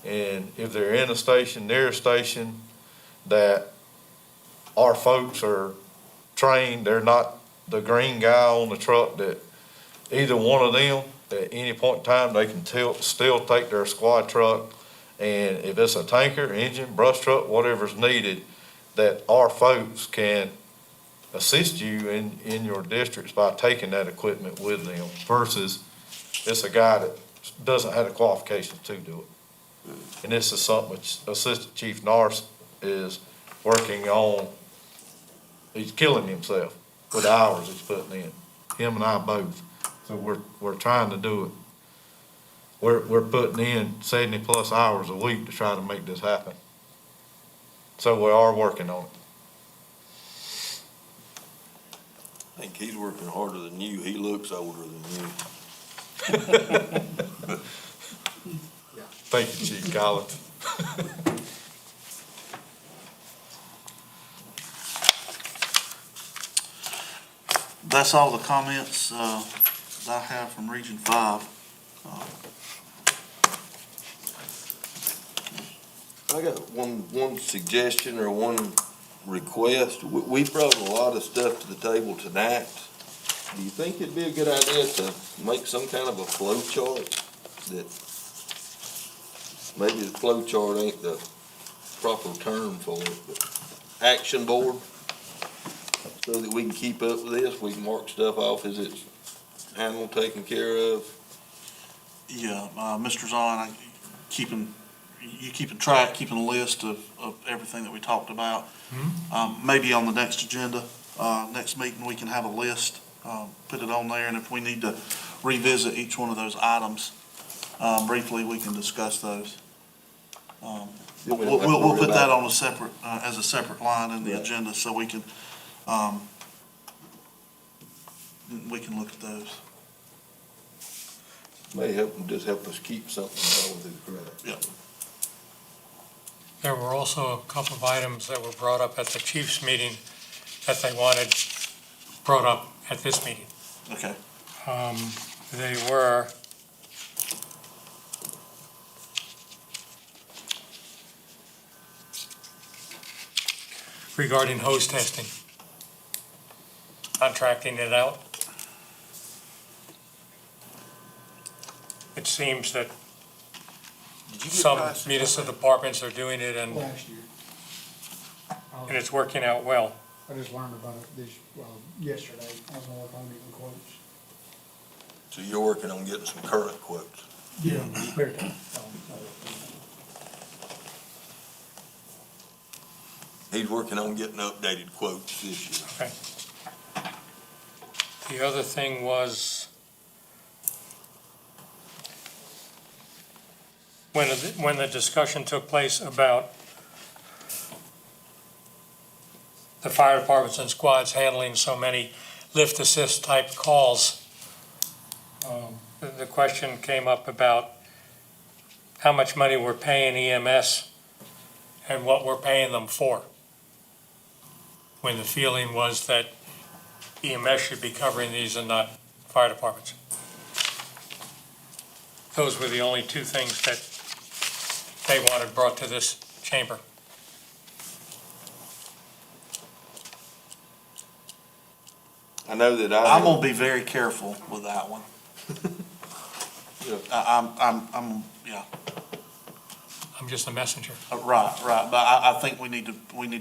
and if they're in a station, near a station, that our folks are trained, they're not the green guy on the truck, that either one of them, at any point in time, they can still take their squad truck, and if it's a tanker, engine, brush truck, whatever's needed, that our folks can assist you in your districts by taking that equipment with them versus it's a guy that doesn't have the qualifications to do it. And this is something which Assistant Chief Norris is working on. He's killing himself with the hours he's putting in, him and I both. So we're trying to do it. We're putting in 70+ hours a week to try to make this happen. So we are working on it. I think he's working harder than you. He looks older than you. Thank you, Chief Collins. that's all the comments that I have from Region 5. I got one suggestion or one request. We brought a lot of stuff to the table tonight. Do you think it'd be a good idea to make some kind of a flow chart that, maybe the flow chart ain't the proper term for it, but action board? So that we can keep up with this, we can mark stuff off as it's handled, taken care of. Yeah, Mr. Zahn, keeping track, keeping a list of everything that we talked about. Maybe on the next agenda, next meeting, we can have a list, put it on there, and if we need to revisit each one of those items, briefly, we can discuss those. We'll put that on a separate, as a separate line in the Right. agenda, so we can look at those. May just help us keep something going through the crack. Yep. There were also a couple of items that were brought up at the chiefs meeting that they wanted brought up at this meeting. Okay. They were regarding hose testing, contracting it out. It seems that Did you get some prices? municipal departments are doing it and Last year. it's working out well. I just learned about it yesterday. I was on getting quotes. So you're working on getting some current quotes. Yeah. Clear time. He's working on getting updated quotes this year. Okay. The other thing was when the discussion took place about the fire departments and squads handling so many lift assist type calls, the question came up about how much money we're paying EMS and what we're paying them for. When the feeling was that EMS should be covering these and not fire departments. Those were the only two things that they wanted brought to this chamber. I know that I'm gonna be very careful with that one. Yeah, I'm just a messenger. right, but I think we need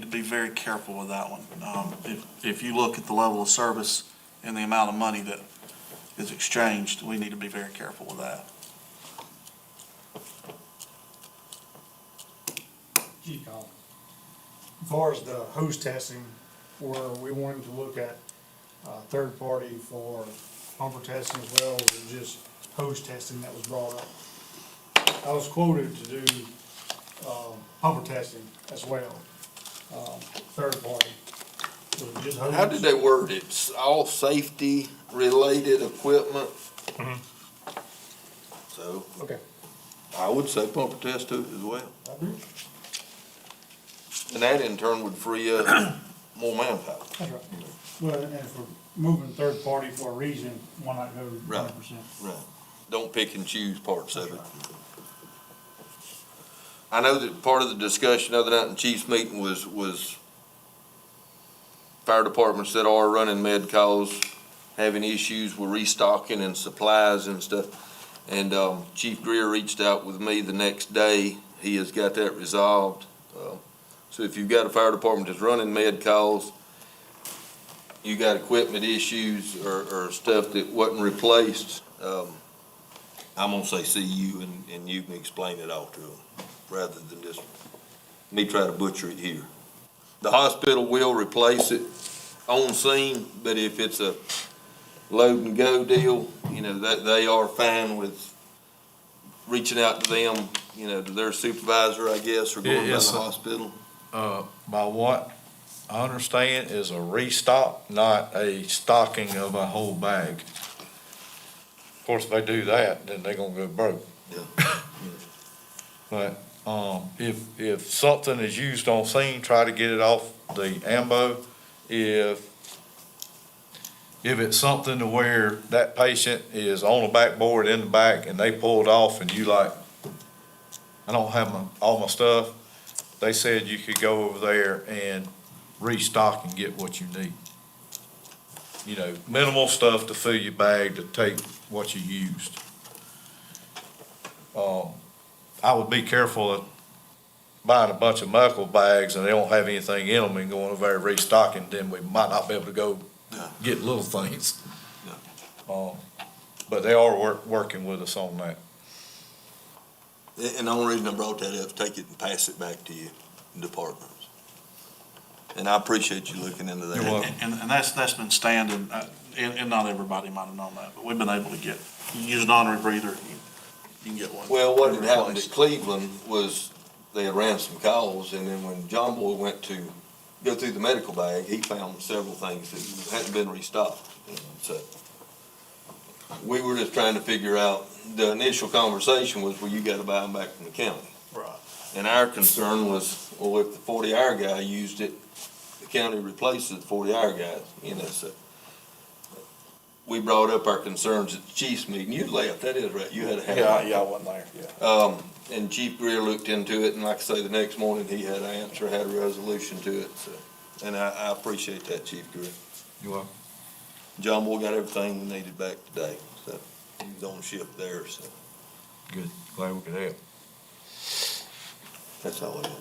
to be very careful with that one. If you look at the level of service and the amount of money that is exchanged, we need to be very careful with that. Chief Collins. As far as the hose testing, where we wanted to look at, third party for pumper testing as well, as just hose testing that was brought up. I was quoted to do, pumper testing as well, third party. So just hose. How did they word it? It's all safety related equipment? So Okay. I would say pumper test too as well. I agree. And that in turn would free up more manpower. That's right. Well, and if we're moving third party for a reason, why not go Right. 100%? Right. Don't pick and choose parts of it. I know that part of the discussion the other night in Chiefs meeting was fire departments that are running med calls, having issues with restocking and supplies and stuff. And, Chief Greer reached out with me the next day. He has got that resolved. So if you've got a fire department that's running med calls, you got equipment issues or stuff that wasn't replaced, I'm gonna say see you and you can explain it all to them, rather than just me try to butcher it here. The hospital will replace it on scene, but if it's a load and go deal, that they are fine with reaching out to them, to their supervisor, I guess, or going to the Yes, sir. hospital. By what I understand is a restock, not a stocking of a whole bag. Of course, if they do that, then they're gonna go broke. Yeah. But, if something is used on scene, try to get it off the ambo. If it's something to where that patient is on the backboard in the back and they pulled off and you like, I don't have all my stuff, they said you could go over there and restock and get what you need. You know, minimal stuff to fill your bag to take what you used. I would be careful of buying a bunch of medical bags and they don't have anything in them and going over there restocking, then we might not be able to go Yeah. get little things. But they are working with us on that. And the only reason I brought that up is take it and pass it back to you, departments. And I appreciate you looking into that. You're welcome. And that's been standing, and not everybody might have known that, but we've been able to get, you use an honorary breather, you can get one. Well, what had happened at replaced. Cleveland was they had ran some calls, and then when John Boy went to go through the medical bag, he found several things that hadn't been restocked. So we were just trying to figure out, the initial conversation was, well, you gotta buy them back from the county. Right. And our concern was, well, if the 40-hour guy used it, the county replaces the 40-hour guys, you know, so. We brought up our concerns at the chief's meeting. You left, that is right, you had a half. Yeah, I wasn't there, yeah. And Chief Greer looked into it, and like I say, the next morning, he had an answer, had a resolution to it, so. And I appreciate that, Chief Greer. You welcome. John Boy got everything we needed back today, so he's on shift there, so Good, glad we could help. that's all I got.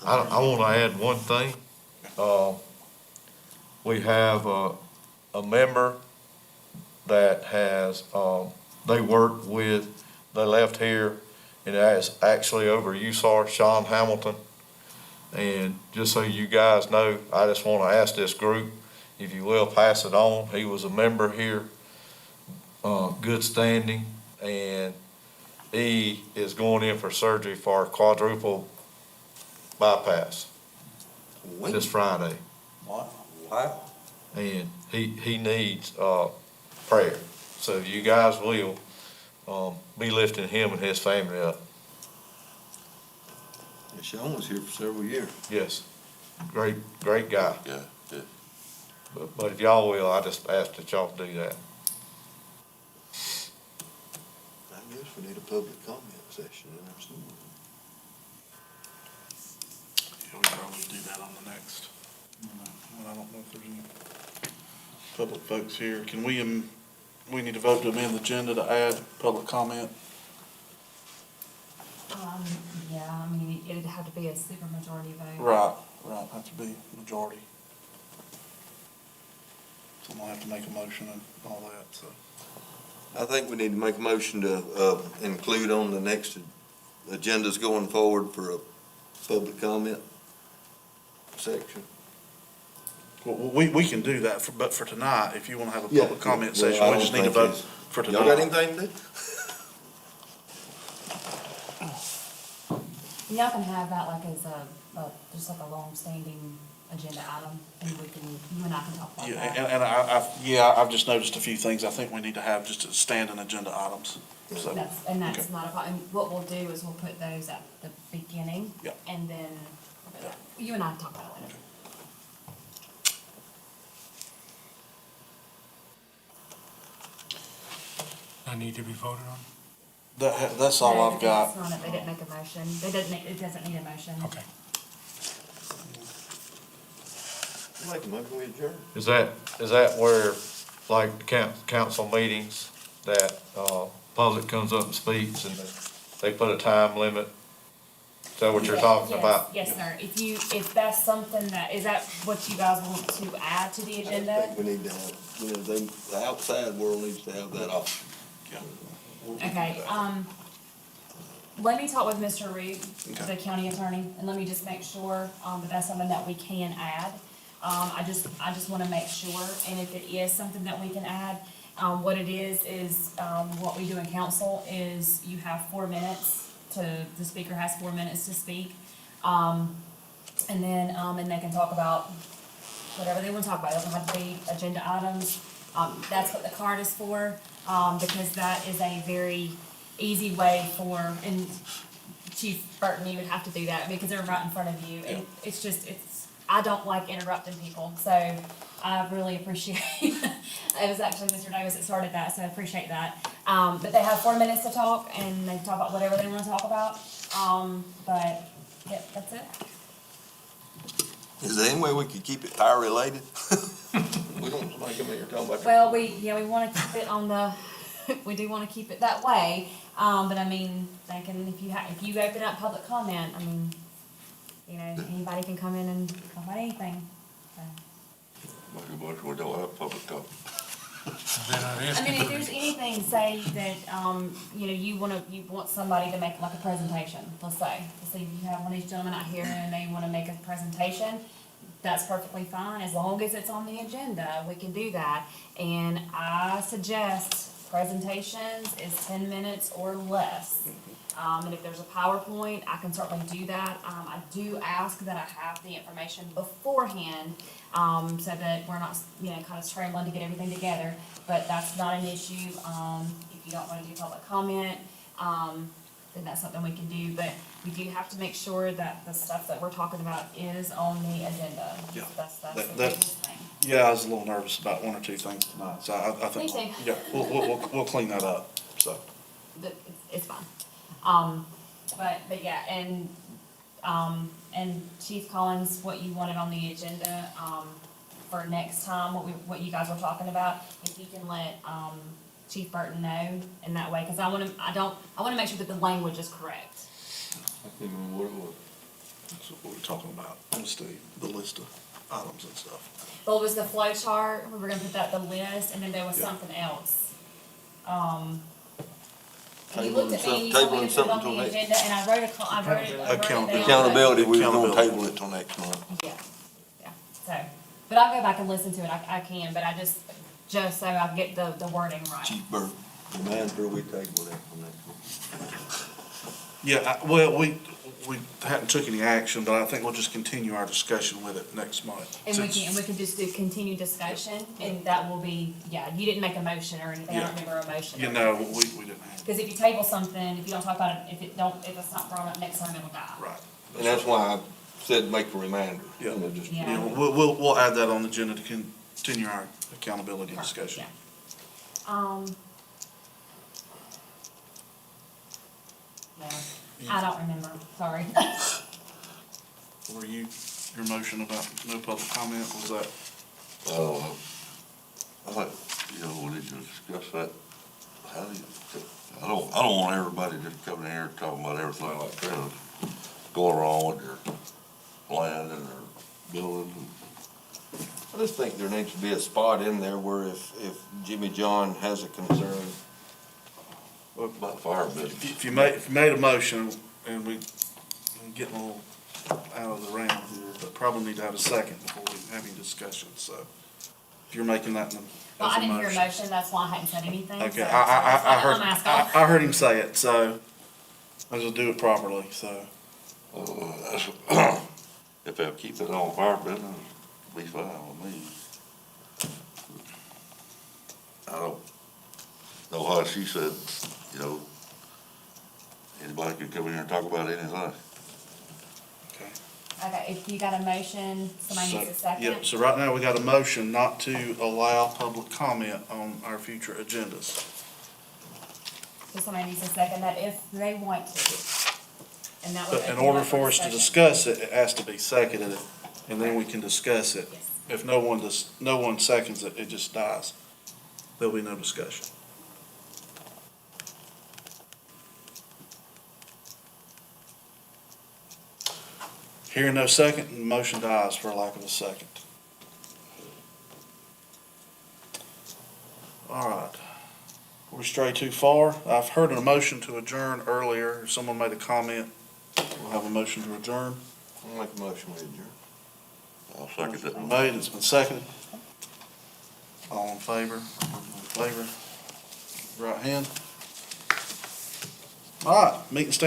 I want to add one thing. We have a member that has, they work with, they left here, and that's actually over USAR, Sean Hamilton. And just so you guys know, I just want to ask this group, if you will, pass it on. He was a member here, good standing, and he is going in for surgery for a quadruple bypass this Friday. Wow. Wow. And he needs, prayer. So you guys will, be lifting him and his family up. And Sean was here for several years. Yes. Great guy. Yeah, yeah. But if y'all will, I just ask that y'all do that. I guess we need a public comment session in there somewhere. Yeah, we probably do that on the next. I don't know if there's any public folks here. Can we need to vote to amend the agenda to add public comment? Yeah, I mean, it'd have to be a supermajority vote. Right, have to be majority. So I'm gonna have to make a motion and all that, so. I think we need to make a motion to, include on the next agendas going forward for a public comment section. Well, we can do that, but for tonight, if you wanna have a Yeah. public comment Well, session, I we don't just need to think vote it's- for tonight. Y'all got anything to do? Y'all can have that like as just like a long-standing agenda item, and you and I can talk about Yeah, that. and I've just noticed a few things I think we need to have just as standing agenda items, so. That's Okay. not a problem. What we'll do is we'll put those at the beginning. Yeah. And then, you and I can talk about it later. I need to be voted on? That's all I've got. That's not it. They didn't make a motion. It doesn't need a motion. Okay. Make a motion, we adjourn. Is that where, like, council meetings, that, public comes up and speaks and they put a time limit? Is that what you're talking Yes, about? yes, sir. If that's something is that what you guys want to add to the I agenda? think we need to have, the outside world needs to have that option. Okay, let me talk with Mr. Reed, Okay. the county attorney, and let me just make sure, that that's something that we can add. I just wanna make sure, and if it is something that we can add, what it is, what we do in council is you have 4 minutes the speaker has 4 minutes to speak. And they can talk about whatever they wanna talk about. It doesn't have to be agenda items. That's what the card is for, because that is a very easy way and Chief Burton, you would have to do that because they're right in front of you. And it's I don't like interrupting people, so I really appreciate, it was actually Mr. Davis that started that, so I appreciate that. But they have 4 minutes to talk, and they can talk about whatever they wanna talk about, but, yep, that's it. Is there any way we could keep it fire related? We don't want somebody coming here talking about. Well, we wanna keep it on the, we do wanna keep it that way, but I mean, they can, if you open up public comment, I mean, you know, anybody can come in and talk about anything, so. Make a motion, we don't have public comment. Then I'd ask I mean, you if there's anything, say that, you know, you want somebody to make like a presentation, let's say you have one of these gentlemen out here and they wanna make a presentation, that's perfectly fine, as long as it's on the agenda, we can do that. And I suggest presentations is 10 minutes or less. And if there's a PowerPoint, I can certainly do that. I do ask that I have the information beforehand, so that we're not, you know, kind of scrambling to get everything together, but that's not an issue. If you don't wanna do public comment, then that's something we can do, but we do have to make sure that the stuff that we're talking about is on the agenda. Yeah. That's the That- biggest thing. Yeah, I was a little nervous about one or two things tonight, so I think. Me too. Yeah, we'll clean that up, so. But it's fine. But yeah, and Chief Collins, what you wanted on the agenda, for next time, what you guys were talking about, if you can let, Chief Burton know in that way, cause I wanna make sure that the language is correct. That's what we're talking about, just the list of items and stuff. Well, it was the flow chart, we were gonna put that, the list, and then there was Yeah. something else. You looked at me, you Tabling told me to put it something on till the next- agenda, and I wrote it down. Accountability, we were gonna Accountability. table it till next month. Yeah, so, but I'll go back and listen to it, I can, but I just so I get the wording right. Chief Burke, remind her we table that till next month. Yeah, well, we hadn't took any action, but I think we'll just continue our discussion with it next month. And we can just do continued discussion, and that will be, yeah, you didn't make a motion or anything, I don't remember a motion. You know, we didn't have, Because if you table something, if you don't talk about it, if it's not brought up next time, it'll die. right. And that's why I said make a reminder. Yeah. You know, just- Yeah. Yeah, we'll add that on the agenda to continue our accountability discussion. Yeah. Yeah, I don't remember, sorry. Were your motion about no public comment, was that? I think, you know, we need to discuss that. How do you, I don't want everybody just coming here talking about everything like that, going wrong with their land and their building. I just think there needs to be a spot in there where if Jimmy John has a concern, About fire business. If you made a motion, and we're getting a little out of the round here, but probably need to have a second before we have any discussion, so. If you're making that as a motion. Well, I didn't hear a motion, that's why I hadn't said anything. Okay, so I I'm asking. I heard him say it, so I'll just do it properly, so. If they'll keep it on fire business, be fine with me. I don't know how she said, you know, anybody could come in here and talk about anything. Okay. Okay, if you got a motion, somebody needs a second. Yep, so right now we got a motion not to allow public comment on our future agendas. So somebody needs to second that if they want to. And that would But in open order up for us to discussion. discuss it, it has to be seconded, and then we can discuss it. Yes. If no one seconds it, it just dies. There'll be no discussion. Hearing no second, the motion dies for lack of a second. All right. Before we stray too far, I've heard a motion to adjourn earlier. Someone made a comment. We'll have a motion to adjourn. I'll make a motion with you. I'll second Motion's been that. made, it's been seconded. All in favor? Right hand. All right, meeting stands